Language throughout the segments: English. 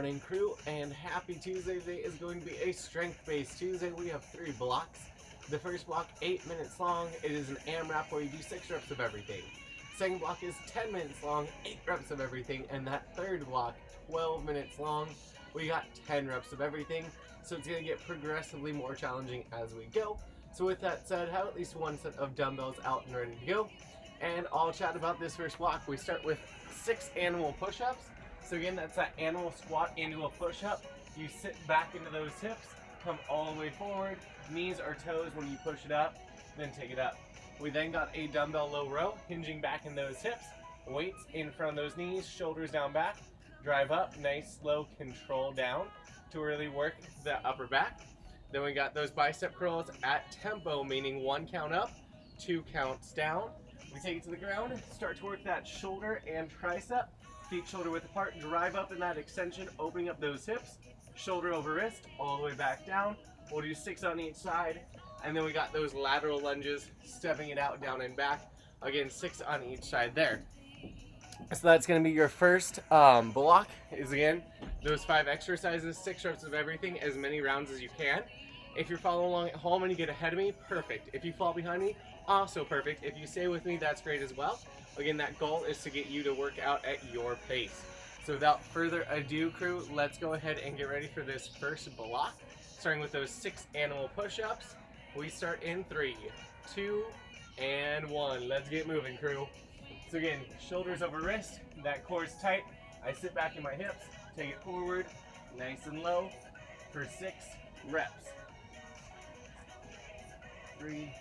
morning, crew, and happy Tuesday. Today is going to be a strength-based Tuesday. We have 3 blocks. The first block, 8 minutes long. It is an AMRAP where you do 6 reps of everything. Second block is 10 minutes long, 8 reps of everything. And that third block, 12 minutes long, we got 10 reps of everything. So it's going to get progressively more challenging as we go. So with that said, have at least one set of dumbbells out and ready to go. And I'll chat about this first block. We start with 6 animal push-ups. So again, that's that animal squat into a push-up. You sit back into those hips, come all the way forward, knees or toes when you push it up, then take it up. We then got a dumbbell low row, hinging back in those hips, weights in front of those knees, shoulders down back, drive up, nice slow control down to really work the upper back. Then we got those bicep curls at tempo, meaning 1 count up, 2 counts down. We take it to the ground, start to work that shoulder and tricep, feet shoulder width apart, drive up in that extension, opening up those hips, shoulder over wrist, all the way back down. We'll do 6 on each side, and then we got those lateral lunges, stepping it out, down and back. Again, 6 on each side there. So that's gonna be your first block, is again, those 5 exercises, 6 reps of everything, as many rounds as you can. If you're following along at home and you get ahead of me, perfect. If you fall behind me, also perfect. If you stay with me, that's great as well. Again, that goal is to get you to work out at your pace. So without further ado, crew, let's go ahead and get ready for this first block. Starting with those 6 animal push-ups. We start in 3, 2, and 1. Let's get moving, crew. So again, shoulders over wrist, that core is tight. I sit back in my hips, take it forward, nice and low for 6 reps. 3,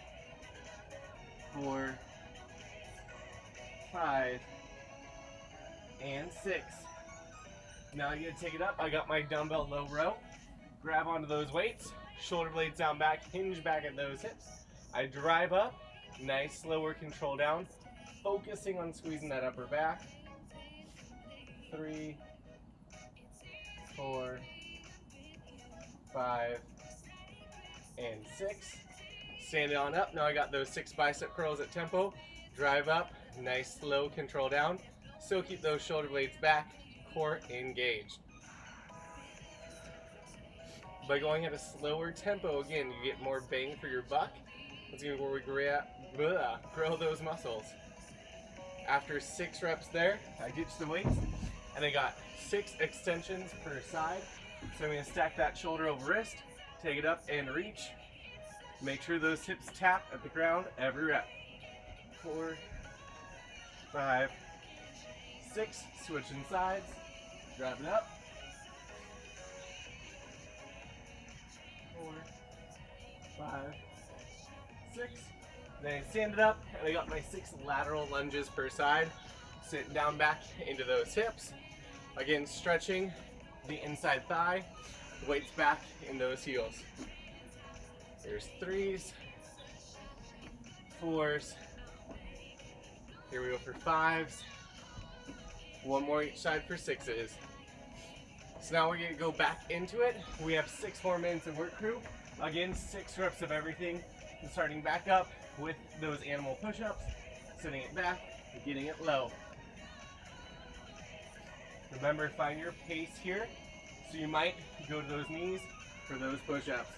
4, 5, and 6. Now you're gonna take it up. I got my dumbbell low row. Grab onto those weights, shoulder blades down back, hinge back at those hips. I drive up, nice slower control down, focusing on squeezing that upper back. 3, 4, 5, and 6. Stand it on up. Now I got those 6 bicep curls at tempo. Drive up, nice slow control down. Still keep those shoulder blades back, core engaged. By going at a slower tempo, again, you get more bang for your buck. That's gonna be where we grow those muscles. After 6 reps there, I ditched the weights, and I got 6 extensions per side. So I'm gonna stack that shoulder over wrist, take it up and reach. Make sure those hips tap at the ground every rep. 4, 5, 6, switching sides, drive it up. 4, 5, 6. Then I stand it up, and I got my 6 lateral lunges per side. Sit down back into those hips. Again, stretching the inside thigh, weights back in those heels. There's 3s, 4s. Here we go for 5s. 1 more each side for 6s. So now we're gonna go back into it. We have 6 more minutes of work, crew. Again, 6 reps of everything. And starting back up with those animal push-ups, sitting it back, getting it low. Remember, find your pace here. So you might go to those knees for those push-ups.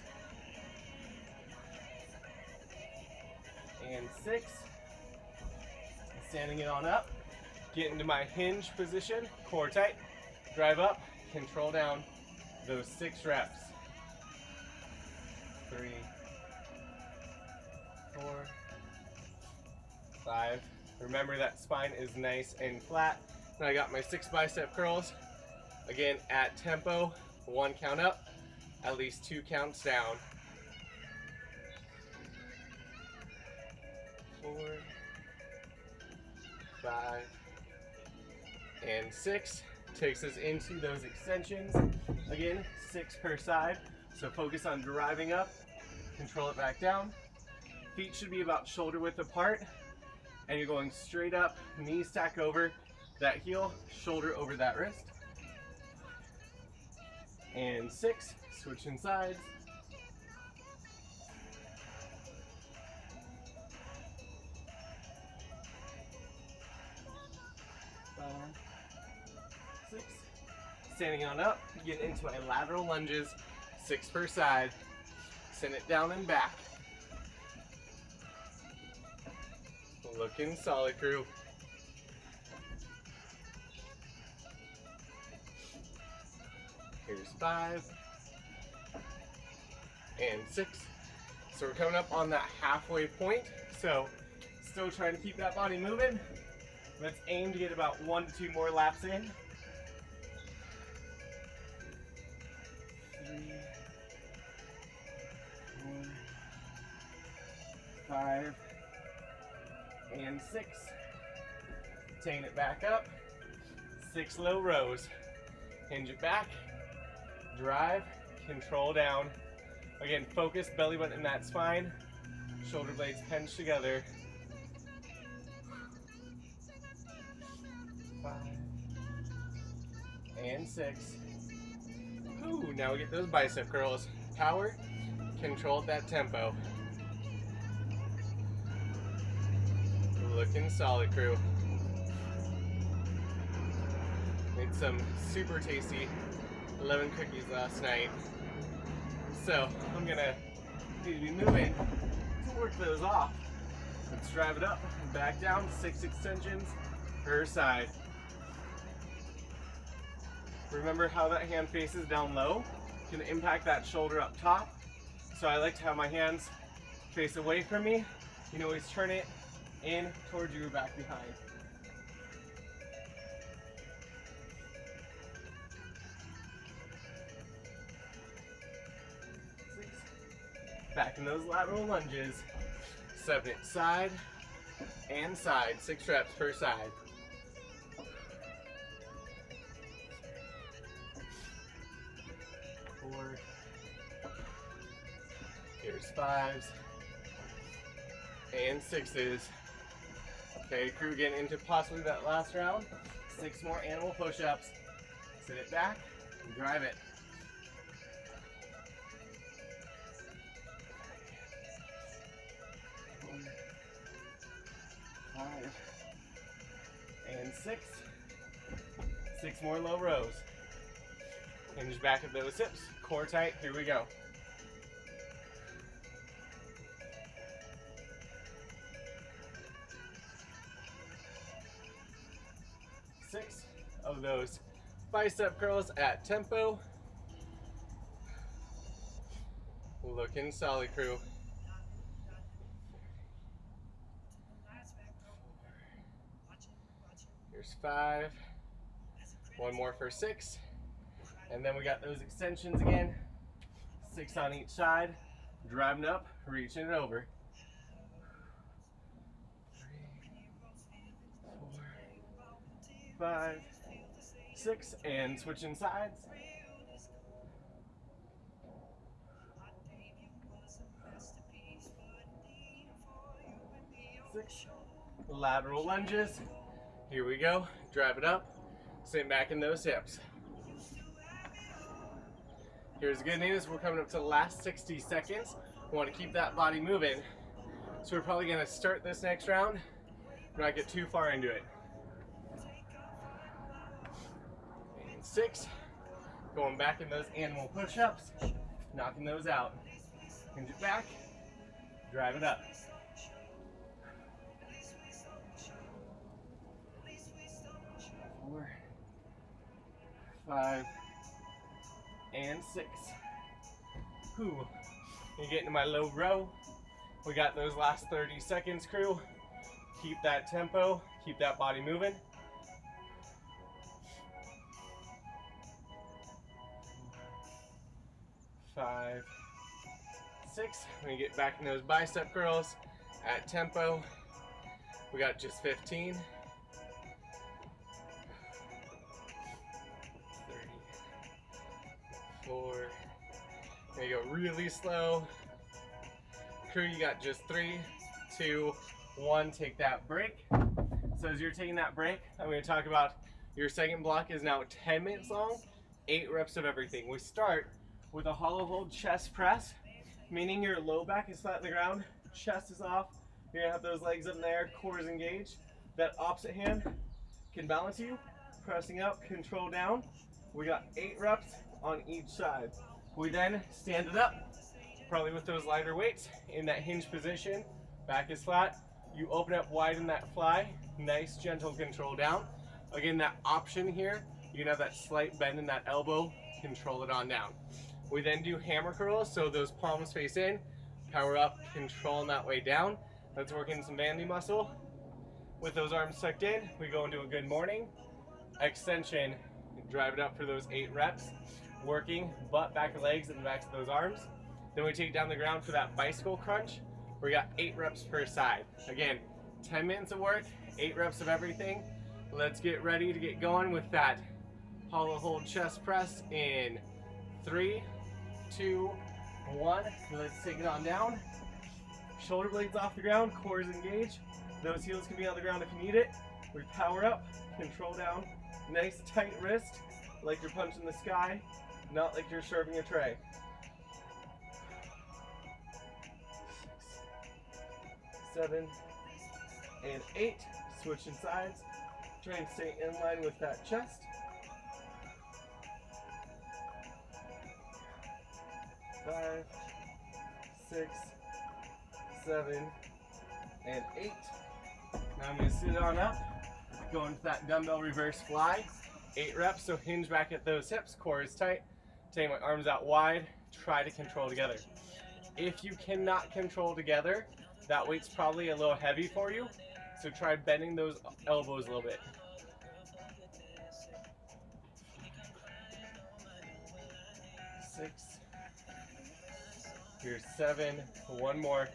And 6. Standing it on up. Get into my hinge position, core tight. Drive up, control down. Those 6 reps. 3, 4, 5. Remember that spine is nice and flat. And I got my 6 bicep curls. Again, at tempo, 1 count up, at least 2 counts down. 4, 5, and 6. Takes us into those extensions. Again, 6 per side. So focus on driving up, control it back down. Feet should be about shoulder width apart, and you're going straight up, knees stack over that heel, shoulder over that wrist. And 6, switching sides. 5, 6. Standing on up, get into my lateral lunges, 6 per side. Send it down and back. Looking solid, crew. Here's 5 and 6. So we're coming up on that halfway point. So still trying to keep that body moving. Let's aim to get about 1 to 2 more laps in. 3, 4, 5, and 6.Tain it back up. 6 low rows. Hinge it back. Drive. Control down. Again, focus belly button in that spine. Shoulder blades pinch together. 5 and 6. Ooh, now we get those bicep curls. Power. Control at that tempo. Looking solid, crew. Made some super tasty lemon cookies last night. So I'm gonna need to be moving to work those off. Let's drive it up and back down. 6 extensions per side. Remember how that hand faces down low can impact that shoulder up top. So I like to have my hands face away from me. You can always turn it in towards you or back behind. 6. Back in those lateral lunges. 7 side and side. 6 reps per side. 4. Here's 5s and 6s. Okay, crew, getting into possibly that last round. 6 more animal push-ups. Sit it back and drive it. 4, 5 and 6. 6 more low rows. Hinge back at those hips, core tight, here we go. 6 of those bicep curls at tempo. Looking solid, crew. 4. Here's 5. 1 more for 6. And then we got those extensions again. 6 on each side. Driving up, reaching it over. 3, 4, 5, 6, and switching sides. 6. Lateral lunges. Here we go. Drive it up. Sit back in those hips. Here's the good news, we're coming up to the last 60 seconds. We want to keep that body moving. So we're probably gonna start this next round, not get too far into it. And 6, going back in those animal push-ups, knocking those out. Hinge it back, drive it up. 4, 5, and 6. Whew. You get into my low row. We got those last 30 seconds, crew. Keep that tempo, keep that body moving. 5, 6. We get back in those bicep curls at tempo. We got just 15. 4. There you go, really slow. Crew, you got just 3, 2, 1. Take that break. So as you're taking that break, I'm going to talk about your second block is now 10 minutes long, 8 reps of everything. We start with a hollow hold chest press, meaning your low back is flat on the ground, chest is off. You're going to have those legs up in the air, core is engaged. That opposite hand can balance you, pressing up, control down. We got 8 reps on each side. We then stand it up, probably with those lighter weights in that hinge position. Back is flat. You open up wide in that fly. Nice gentle control down. Again, that option here, you can have that slight bend in that elbow, control it on down. We then do hammer curls, so those palms face in, power up, controlling that way down. Let's work in some bandy muscle. With those arms tucked in, we go into a good morning. Extension, drive it up for those 8 reps. Working butt, back of legs, and the backs of those arms. Then we take down the ground for that bicycle crunch. We got 8 reps per side. Again, 10 minutes of work, 8 reps of everything. Let's get ready to get going with that hollow hold chest press in 3, 2, 1. Let's take it on down. Shoulder blades off the ground, core is engaged. Those heels can be on the ground if you need it. We power up, control down. Nice tight wrist, like you're punching the sky, not like you're serving a tray. 6, 7, and 8. Switching sides. Try and stay in line with that chest. 5, 6, 7, and 8. Now I'm going to sit on up, go into that dumbbell reverse fly. 8 reps, so hinge back at those hips, core is tight. Take my arms out wide, try to control together. If you cannot control together, that weight's probably a little heavy for you, so try bending those elbows a little bit. 6. Here's 7. One more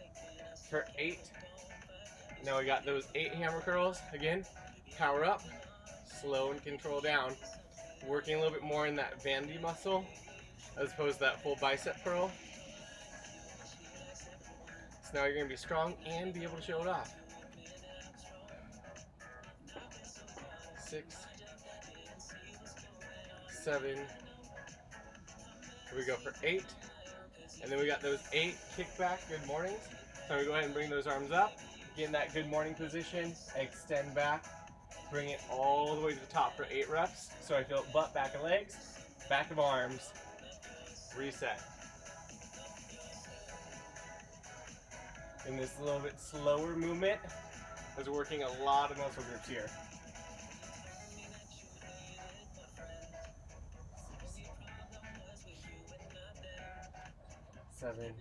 for 8. Now we got those 8 hammer curls. Again, power up, slow and control down. Working a little bit more in that bandy muscle as opposed to that full bicep curl. So now you're going to be strong and be able to show it off. 6, 7. Here we go for 8. And then we got those 8 kickback good mornings. So we go ahead and bring those arms up. Get in that good morning position. Extend back. Bring it all the way to the top for 8 reps. So I feel butt, back of legs, back of arms. Reset. In this little bit slower movement, is working a lot of muscle groups here. 7,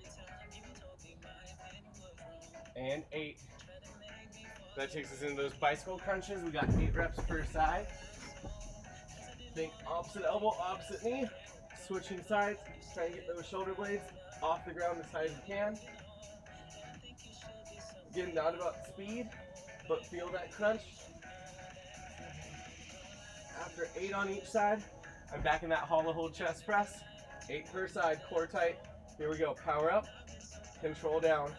and 8. That takes us into those bicycle crunches. We got 8 reps per side. Think opposite elbow, opposite knee. Switching sides. Try and get those shoulder blades off the ground as high as you can. Again, not about speed, but feel that crunch. After 8 on each side, I'm back in that hollow hold chest press. 8 per side, core tight. Here we go, power up, control down.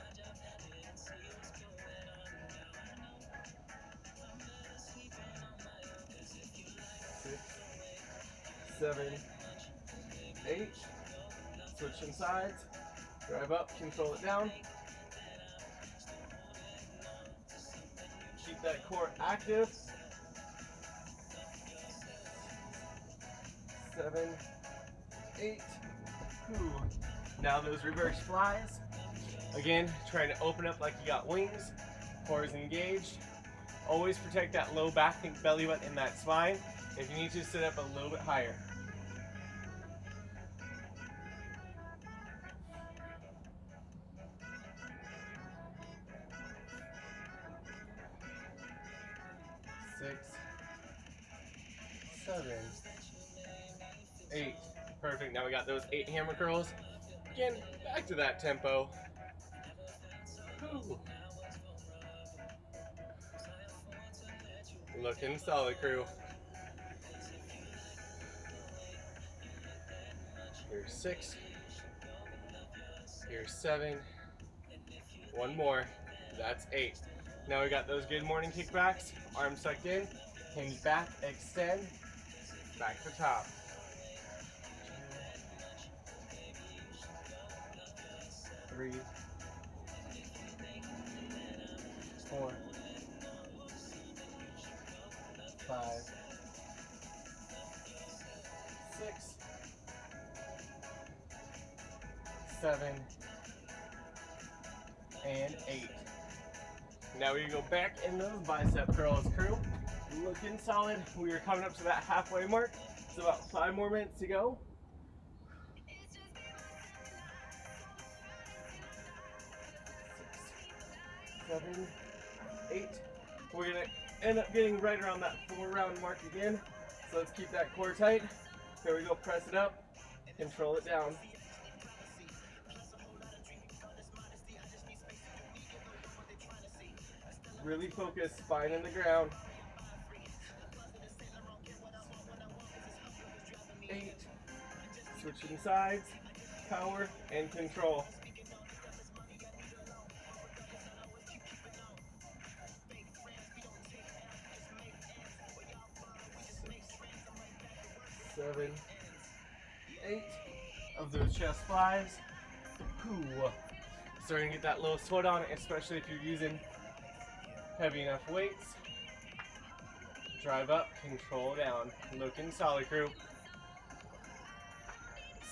6, 7, 8. Switching sides, drive up, control it down. Keep that core active. 7, 8. Ooh. Now those reverse flies. Again, trying to open up like you got wings. Core is engaged. Always protect that low back and belly button in that spine. If you need to, sit up a little bit higher. 6, 7, 8. Perfect. Now we got those 8 hammer curls. Again, back to that tempo. Whew. Looking solid, crew. Here's 6. Here's 7. One more. That's 8. Now we got those good morning kickbacks. Arms tucked in. Hinge back. Extend. Back to top. 3, 4, 5, 7, and 8. Now we go back in those bicep curls, crew. Looking solid. We are coming up to that halfway mark. It's about 5 more minutes to go. 6, 7, 8. We're gonna end up getting right around that 4-round mark again. So let's keep that core tight. Here we go, press it up, control it down. Really focus, spine in the ground. 8, switching sides, power and control. 7, 8 of those chest flies. Ooh. Starting to get that little sweat on, especially if you're using heavy enough weights. Drive up, control down. Looking solid, crew.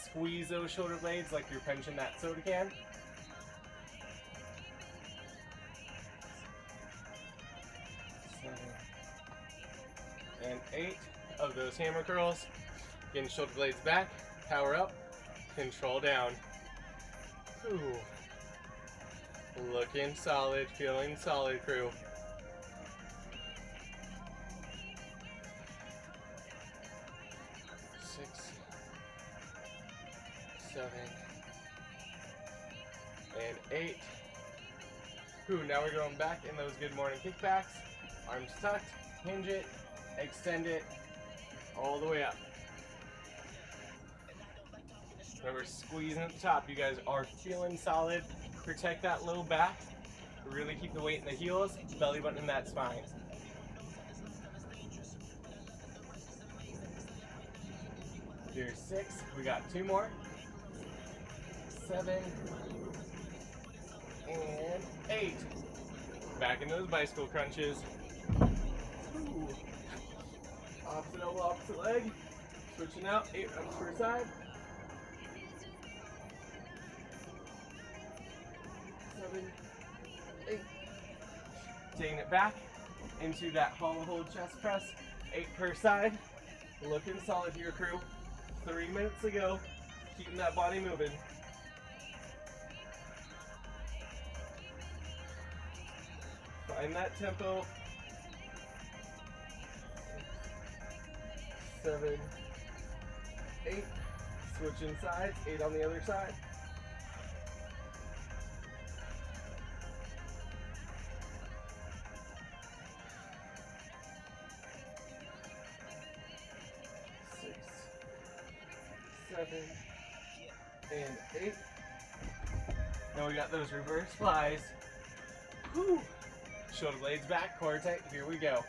Squeeze those shoulder blades like you're pinching that soda can. 7 and 8 of those hammer curls. Getting shoulder blades back, power up, control down. Ooh. Looking solid, feeling solid, crew. 6, 7, and 8. Ooh, now we're going back in those good morning kickbacks. Arms tucked, hinge it, extend it, all the way up. Remember, squeezing at the top. You guys are feeling solid. Protect that low back. Really keep the weight in the heels, belly button in that spine. Here's 6. We got 2 more. 7 and 8. Back in those bicycle crunches. Ooh. Opposite elbow, opposite leg. Switching out, 8 reps per side. 7, 8. Taking it back into that hollow hold chest press. 8 per side. Looking solid here, crew. 3 minutes to go. Keeping that body moving. Find that tempo. 7, 8. Switching sides. 8 on the other side. 6, 7, and 8. Now we got those reverse flies. Whew. Shoulder blades back, core tight. Here we go.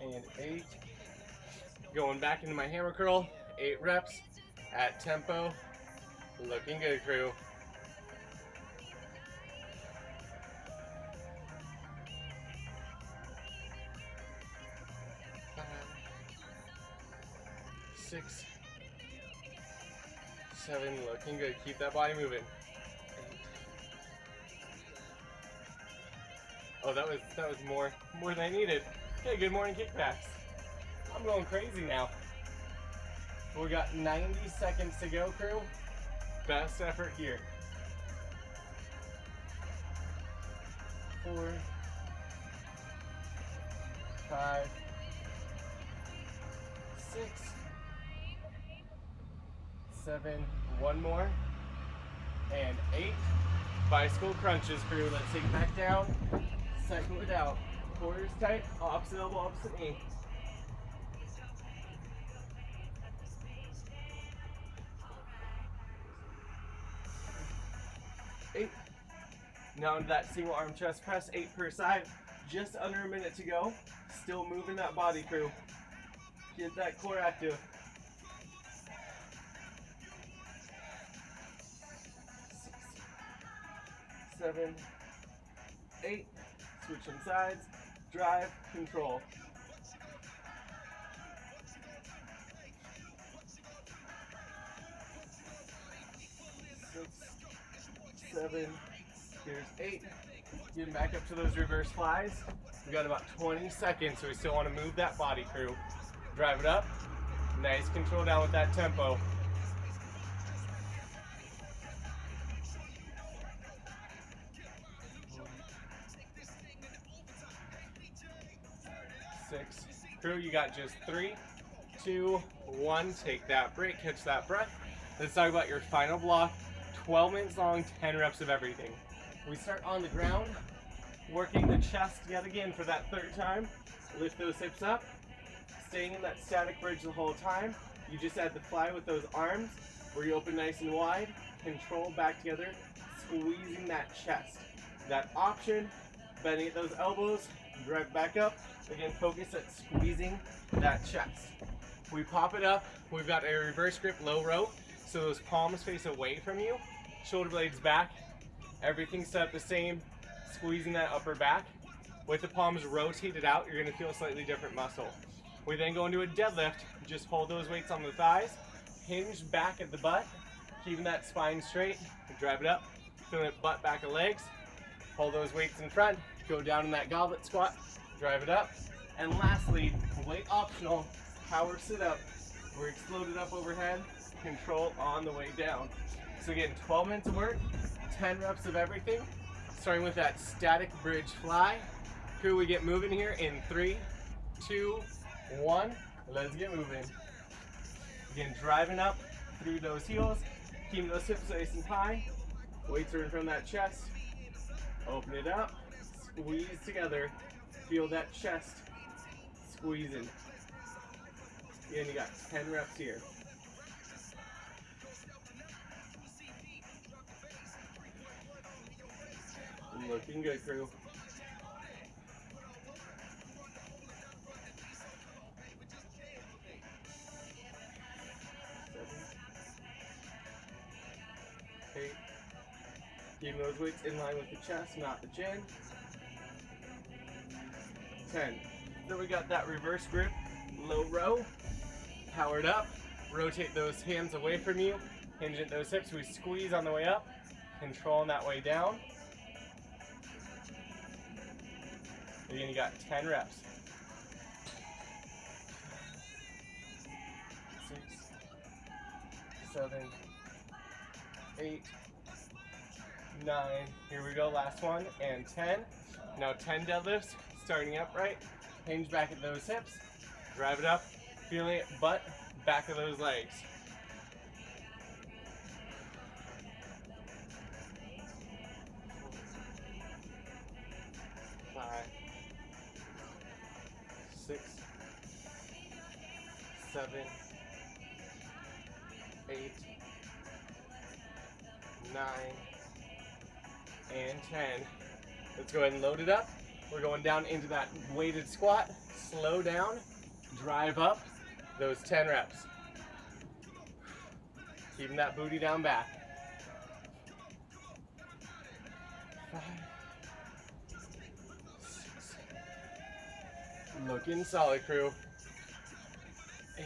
7, and 8. Going back into my hammer curl, 8 reps at tempo. Looking good, crew. 5, 6, 7, looking good. Keep that body moving. 8. Oh, that was more than I needed. Okay, good morning kickbacks. I'm going crazy now. We got 90 seconds to go, crew. Best effort here. 4, 5, 6, 7, one more, and 8. Bicycle crunches, crew. Let's take it back down. Cycle it out. Core is tight. Opposite elbow, opposite knee. 8. Now into that single arm chest press, 8 per side. Just under a minute to go. Still moving that body, crew. Get that core active. 7, 8. Switching sides. Drive, control. 6, 7. Here's 8. Getting back up to those reverse flies. We got about 20 seconds, so we still want to move that body, crew. Drive it up. Nice control down with that tempo. 6. Crew, you got just 3, 2, 1. Take that break, catch that breath. Let's talk about your final block. 12 minutes long, 10 reps of everything. We start on the ground, working the chest yet again for that third time. Lift those hips up, staying in that static bridge the whole time. You just add the fly with those arms, where you open nice and wide, control back together, squeezing that chest. That option, bending at those elbows, drive back up. Again, focus at squeezing that chest. We pop it up. We've got a reverse grip low row, so those palms face away from you, shoulder blades back. Everything's set up the same, squeezing that upper back. With the palms rotated out, you're gonna feel a slightly different muscle. We then go into a deadlift. Just hold those weights on the thighs, hinge back at the butt, keeping that spine straight, drive it up, feeling it butt back of legs. Hold those weights in front, go down in that goblet squat, drive it up. And lastly, weight optional, power sit up. We're exploded up overhead, control on the way down. So again, 12 minutes of work, 10 reps of everything, starting with that static bridge fly. Crew, we get moving here in 3, 2, 1. Let's get moving. Again, driving up through those heels, keeping those hips nice and high. Weights are in front of that chest. Open it up, squeeze together. Feel that chest squeezing. Again, you got 10 reps here. Looking good, crew. 7, 8. Keeping those weights in line with the chest, not the chin. 10. Then we got that reverse grip, low row, powered up. Rotate those hands away from you, hinge at those hips. We squeeze on the way up, control on that way down. Again, you got 10 reps. 6, 7, 8, 9. Here we go, last one, and 10. Now 10 deadlifts, starting upright. Hinge back at those hips. Drive it up, feeling it, butt, back of those legs. 5, 6, 7, 8, 9, and 10. Let's go ahead and load it up. We're going down into that weighted squat. Slow down, drive up, those 10 reps. Keeping that booty down back. 5, 6. Looking solid, crew. 8,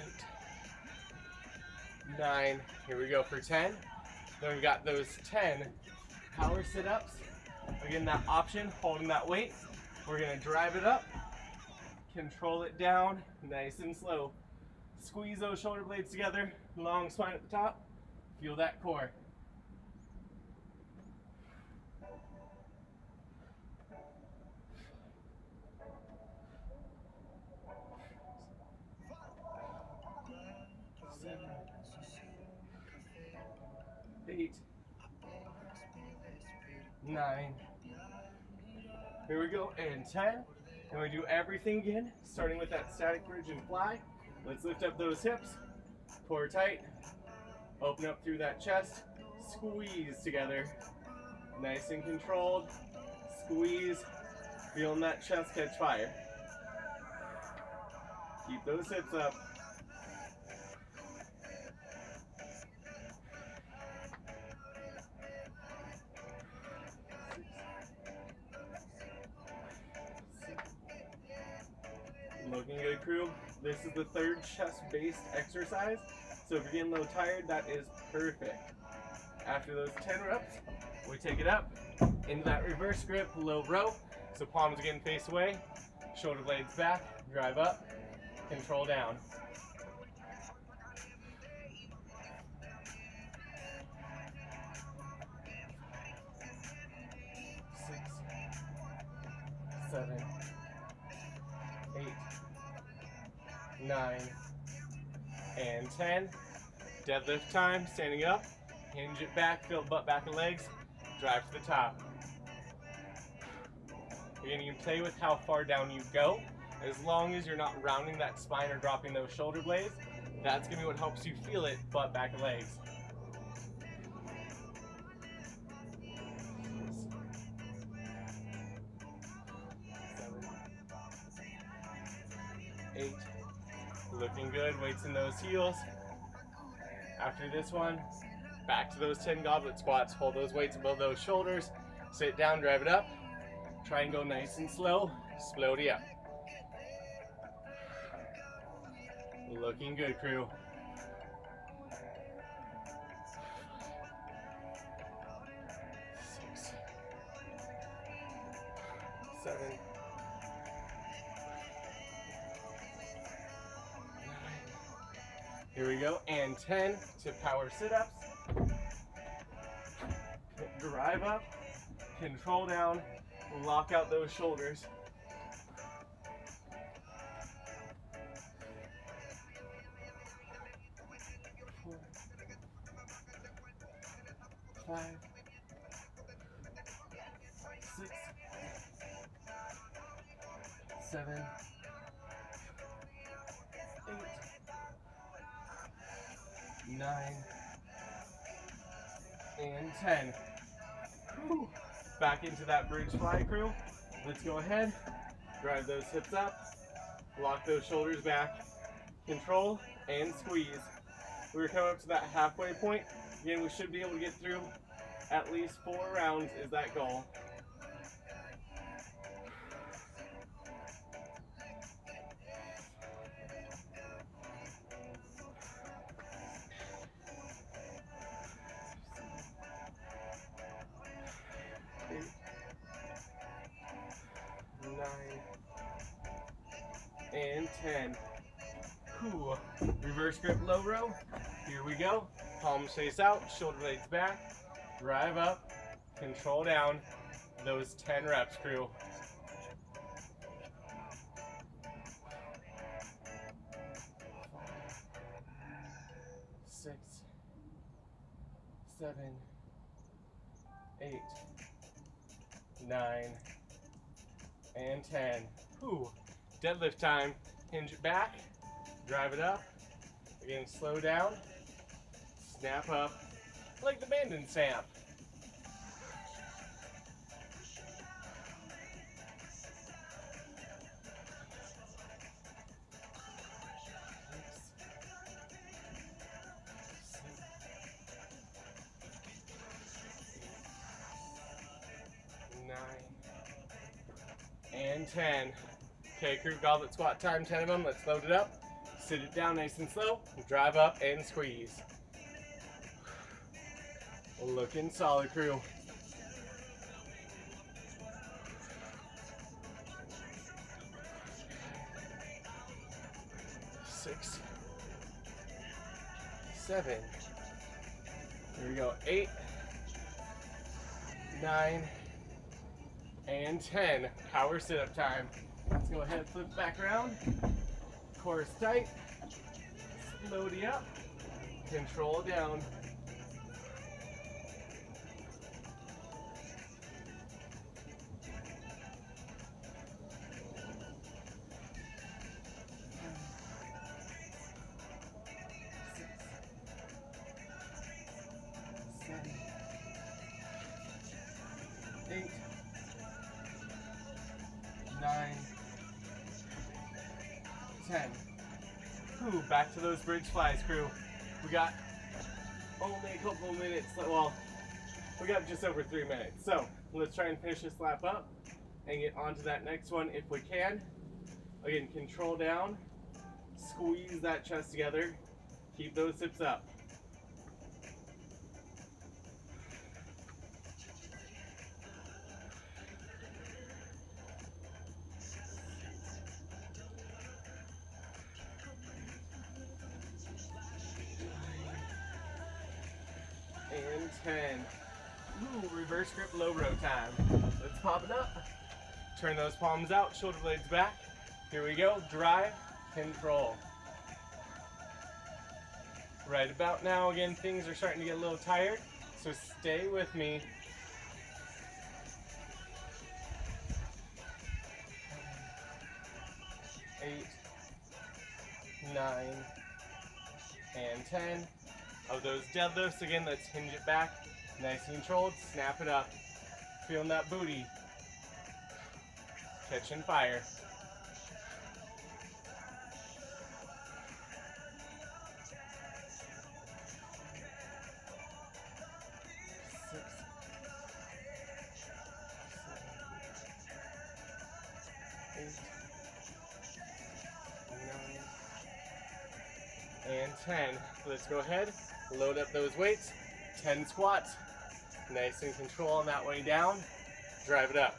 9. Here we go for 10. Then we've got those 10 power sit-ups. Again, that option, holding that weight. We're gonna drive it up, control it down, nice and slow. Squeeze those shoulder blades together, long spine at the top. Feel that core. Seven, 8, 9. Here we go, and 10. And we do everything again, starting with that static bridge and fly. Let's lift up those hips, core tight, open up through that chest, squeeze together. Nice and controlled, squeeze, feeling that chest catch fire. Keep those hips up. 6, Looking good, crew. This is the third chest-based exercise, so if you're getting a little tired, that is perfect. After those 10 reps, we take it up into that reverse grip, low row. So palms again face away, shoulder blades back, drive up, control down. 6, 7, 8, 9, and 10. Deadlift time, standing up, hinge it back, feel butt back and legs, drive to the top. Again, you can play with how far down you go. As long as you're not rounding that spine or dropping those shoulder blades, that's gonna be what helps you feel it, butt back and legs. 7, 8, looking good, weights in those heels. After this one, back to those 10 goblet squats. Hold those weights above those shoulders, sit down, drive it up. Try and go nice and slow, slowly up. Looking good, crew. 6, 7, 9. Here we go, and 10 to power sit-ups. Drive up, control down, lock out those shoulders. 4, 5, 6, 7, 8, 9, and 10. Whew. Back into that bridge fly, crew. Let's go ahead, drive those hips up, lock those shoulders back, control and squeeze. We're coming up to that halfway point. Again, we should be able to get through at least 4 rounds is that goal. 8, 9, and 10. Whew. Reverse grip low row. Here we go. Palms face out, shoulder blades back, drive up, control down. Those 10 reps, crew. 6, 7, 8, 9, and 10. Whew. Deadlift time. Hinge it back, drive it up. Again, slow down, snap up, like the Bandon snap. 9, and 10. Okay, crew, goblet squat time, 10 of them. Let's load it up. Sit it down nice and slow. Drive up and squeeze. Looking solid, crew. 6, 7. Here we go. 8, 9, and 10. Power sit-up time. Let's go ahead, flip back around. Core is tight. Slowly up. Control down. 8, 9, 10. Ooh, back to those bridge flies, crew. We got only a couple of minutes, well, we got just over 3 minutes. So let's try and finish this lap up and get on to that next one if we can. Again, control down, squeeze that chest together, keep those hips up. And 10. Ooh, reverse grip low row time. Let's pop it up. Turn those palms out, shoulder blades back. Here we go, drive, control. Right about now, again, things are starting to get a little tired, so stay with me. 8, 9, and 10. Of those deadlifts, again, let's hinge it back. Nice and controlled, snap it up. Feeling that booty. Catching fire. 6, 7, 8, 9, and 10. Let's go ahead, load up those weights. 10 squats. Nice and control on that way down. Drive it up.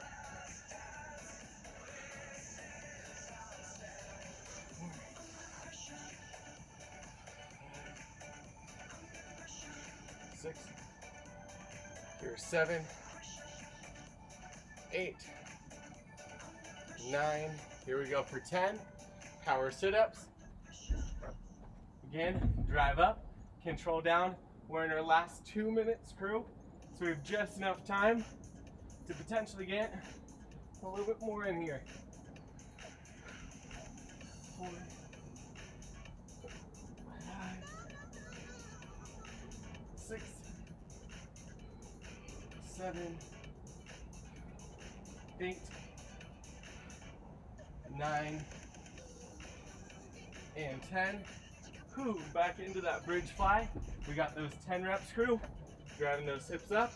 6. Here's 7, 8, 9. Here we go for 10. Power sit-ups. Again, drive up, control down. We're in our last 2 minutes, crew. So we have just enough time to potentially get a little bit more in here. 4, 5, 6, 7, 8, 9, and 10. Whew, back into that bridge fly. We got those 10 reps, crew. Driving those hips up,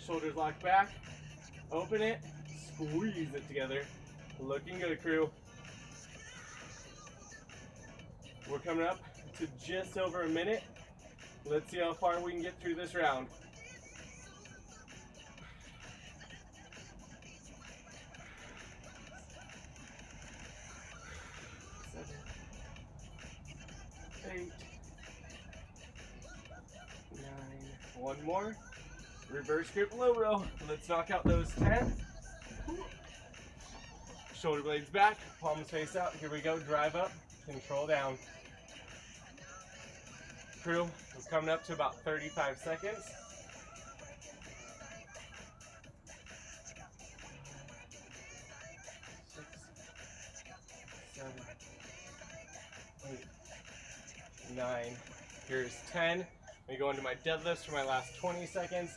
shoulders locked back, open it, squeeze it together. Looking good, crew. We're coming up to just over a minute. Let's see how far we can get through this round. 7, 8, 9, one more. Reverse grip low row. Let's knock out those 10. Shoulder blades back, palms face out. Here we go, drive up, control down. Crew, we're coming up to about 35 seconds. 6, 7, 8, 9. Here's 10. We go into my deadlifts for my last 20 seconds.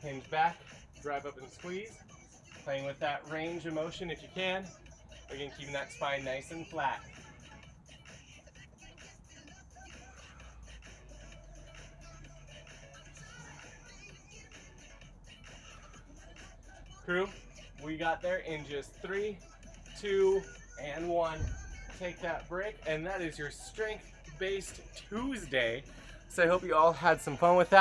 Hinge back, drive up and squeeze. Playing with that range of motion if you can. Again, keeping that spine nice and flat. Crew, we got there in just 3, 2, and 1. Take that break, and that is your strength-based Tuesday. So I hope you all had some fun with that.